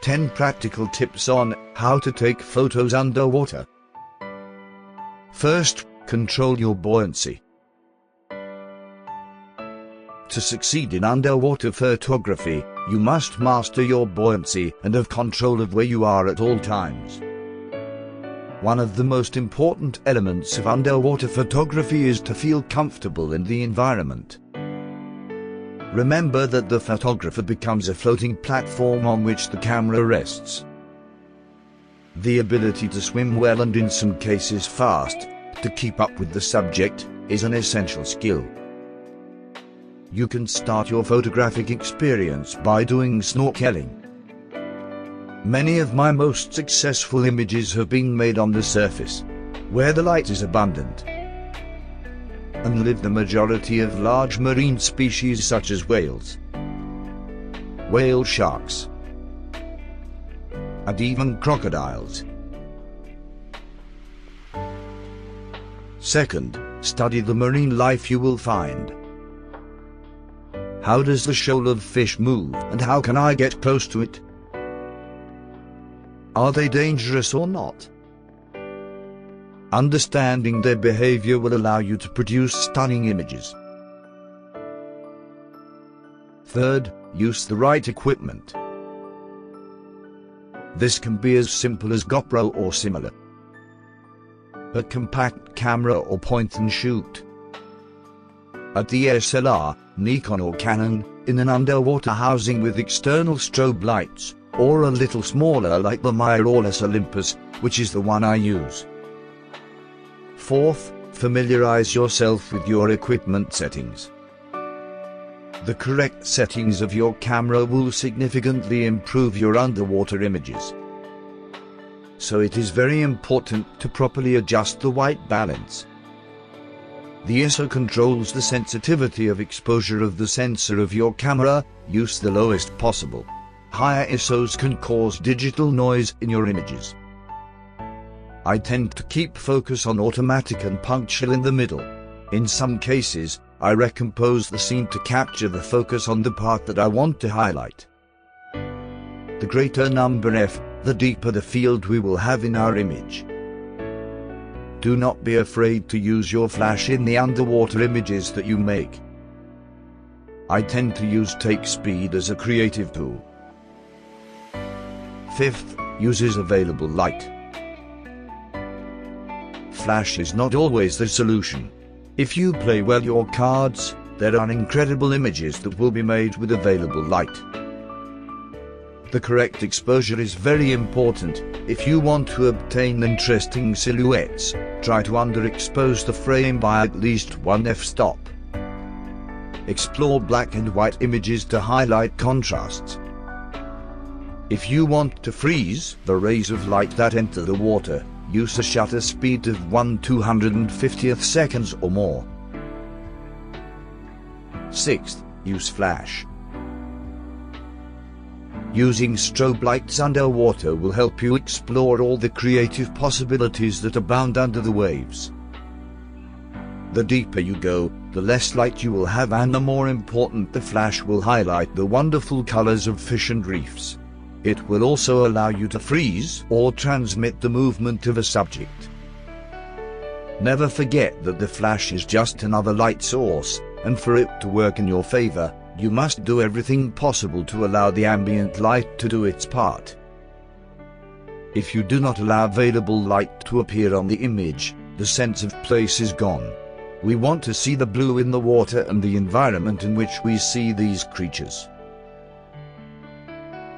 10 practical tips on how to take photos underwater. First, control your buoyancy. To succeed in underwater photography, you must master your buoyancy and have control of where you are at all times. One of the most important elements of underwater photography is to feel comfortable in the environment. Remember that the photographer becomes a floating platform on which the camera rests. The ability to swim well and in some cases fast, to keep up with the subject, is an essential skill. You can start your photographic experience by doing snorkeling. Many of my most successful images have been made on the surface, where the light is abundant, and live the majority of large marine species such as whales, whale sharks, and even crocodiles. Second, study the marine life you will find. How does the shoal of fish move, and how can I get close to it? Are they dangerous or not? Understanding their behavior will allow you to produce stunning images. Third, use the right equipment. This can be as simple as GoPro or similar, a compact camera or point and shoot, a DSLR, Nikon or Canon, in an underwater housing with external strobe lights, or a little smaller like the mirrorless Olympus, which is the one I use. Fourth, familiarize yourself with your equipment settings. The correct settings of your camera will significantly improve your underwater images. So it is very important to properly adjust the white balance. The ISO controls the sensitivity of exposure of the sensor of your camera. Use the lowest possible. Higher ISOs can cause digital noise in your images. I tend to keep focus on automatic and punctual in the middle. In some cases, I recompose the scene to capture the focus on the part that I want to highlight. The greater number F, the deeper the field we will have in our image. Do not be afraid to use your flash in the underwater images that you make. I tend to use take speed as a creative tool. Fifth, uses available light. Flash is not always the solution. If you play well your cards, there are incredible images that will be made with available light. The correct exposure is very important. If you want to obtain interesting silhouettes, try to underexpose the frame by at least 1 f-stop. Explore black and white images to highlight contrasts. If you want to freeze the rays of light that enter the water, use a shutter speed of 1/250th seconds or more. Sixth, use flash. Using strobe lights underwater will help you explore all the creative possibilities that abound under the waves. The deeper you go, the less light you will have, and the more important the flash will highlight the wonderful colors of fish and reefs. It will also allow you to freeze or transmit the movement of a subject. Never forget that the flash is just another light source, and for it to work in your favor, you must do everything possible to allow the ambient light to do its part. If you do not allow available light to appear on the image, the sense of place is gone. We want to see the blue in the water and the environment in which we see these creatures.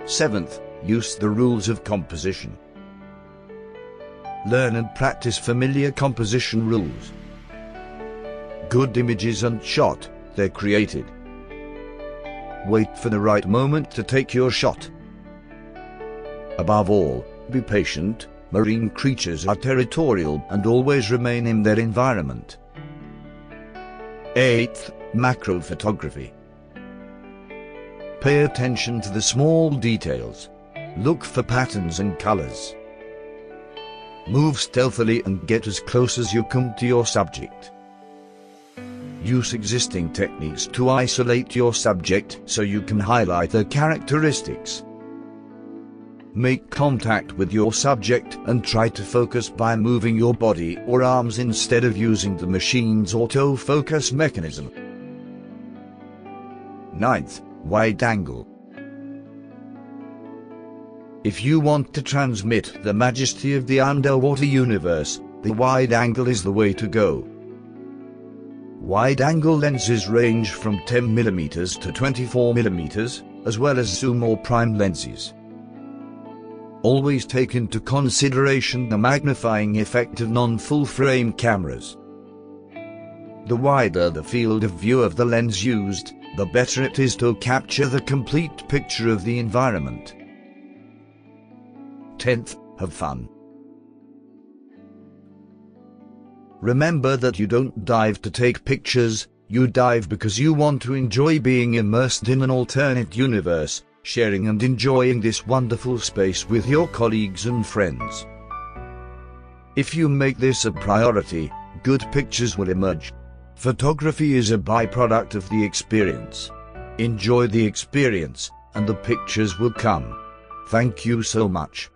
Seventh, use the rules of composition. Learn and practice familiar composition rules. Good images aren't shot, they're created. Wait for the right moment to take your shot. Above all, be patient. Marine creatures are territorial and always remain in their environment. Eighth, macro photography. Pay attention to the small details. Look for patterns and colors. Move stealthily and get as close as you can to your subject. Use existing techniques to isolate your subject so you can highlight their characteristics. Make contact with your subject and try to focus by moving your body or arms instead of using the machine's autofocus mechanism. 9th, wide angle. If you want to transmit the majesty of the underwater universe, the wide angle is the way to go. Wide-angle lenses range from 10mm to 24mm, as well as zoom or prime lenses. Always take into consideration the magnifying effect of non-full-frame cameras. The wider the field of view of the lens used, the better it is to capture the complete picture of the environment. 10th, have fun. Remember that you don't dive to take pictures, you dive because you want to enjoy being immersed in an alternate universe, sharing and enjoying this wonderful space with your colleagues and friends. If you make this a priority, good pictures will emerge. Photography is a byproduct of the experience. Enjoy the experience, and the pictures will come. Thank you so much.